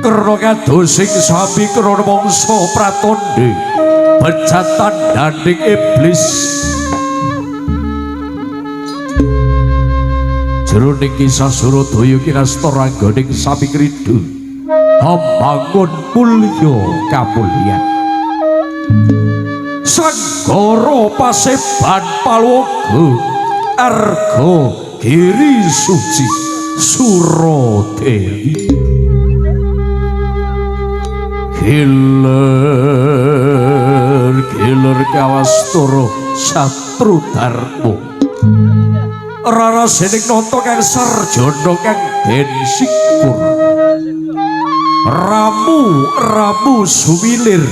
Krana kadosing sami krana mangsa pratandha bejatan danding iblis jroning kisah Suradaya kinasta rangganing sami kridu ambangun mulya kamulyan Sanggara Paseban Paloga Arga Giri Suci Suradewi Giler Kawastara Satru Darma Rarasening nata kang sarjana kang den sikur Ramu sumilir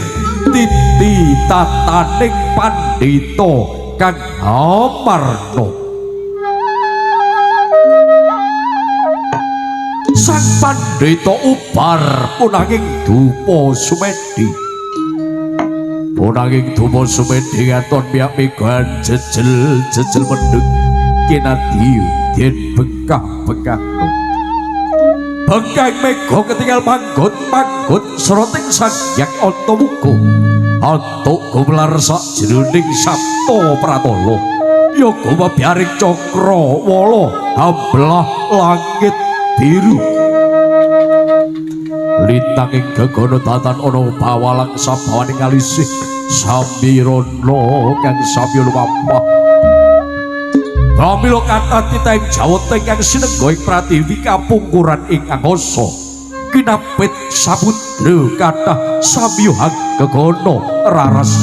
titi tataning pandhita kang amarna sang pandhita ubar punanging dupa sumedhi ngaton piyambak jejel mendhet kinadya den bengkah-bengkahno bengkang mega ketinggal manggut sroting Sanghyang Antamuka antuk gumelar sajroning sapta pratala yoga mabyaring cakra wala amblah langit biru lintanging gegana datan ana bawalang sabawaning kalisih samirana kang samya lumampah pramila kathah ing jawata ingkang sinengga ing pratiwi kapungkuran ing angkasa kinapit samudra kathah samyuhang gegana raras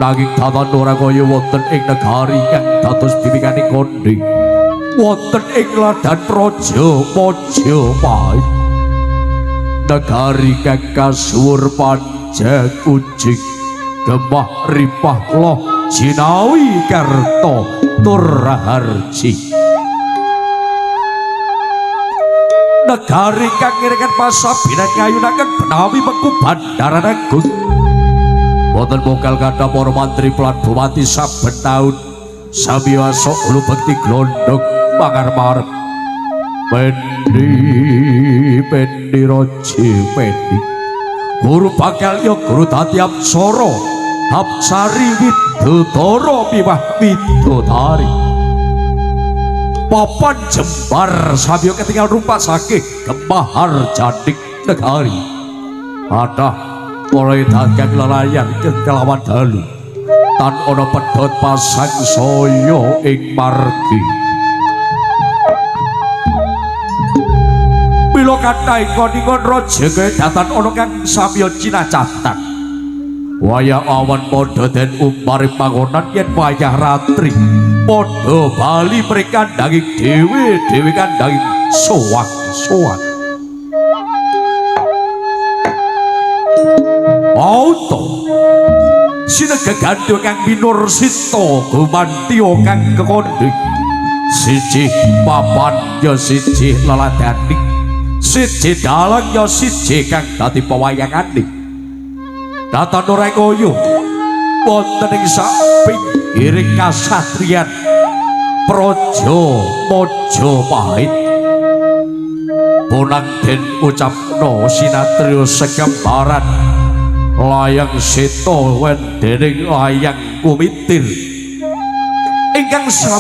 nanging datan ora kaya wonten ing negari kang dados bimbinganing kondi wonten ing ladan praja Majapahit negari kang kasuwur panjang kunjing gemah ripah loh Jinawi Karta tur Raharji negari kang ngiringan pasabinan ngayunaken menawi mengku Bandaran Agung wonten mungkal kathah para mantri lan bupati saben taun sami wasa ulu bekti glondhong mangarep Pendi Roji Pendi guru bakal ya guru dadi apsara Apsari Widodara miwah Widodari papan jembar samya ketinggal rupa saking gemahar janding negari kathah para dagang lelayan kelawan dalu tan ana pedhot pasang saya ing margi mila kathah ingon raja kedatan ana kang samya cinacatan wayah awan padha den umpari panggonan yen wayah ratri padha bali mereka daging dhewe kandhanging sowan auto sinega gandho kang Minursita gumantiya kang kekondi siji papan ya siji leladani siji dalang ya siji kang dadi pewayangane datan ora kaya wonten ing sapinggiring kasatriyan praja Majapahit punang den ucapno sinatriya segembaran layang seta wendening layang kumitir ingkang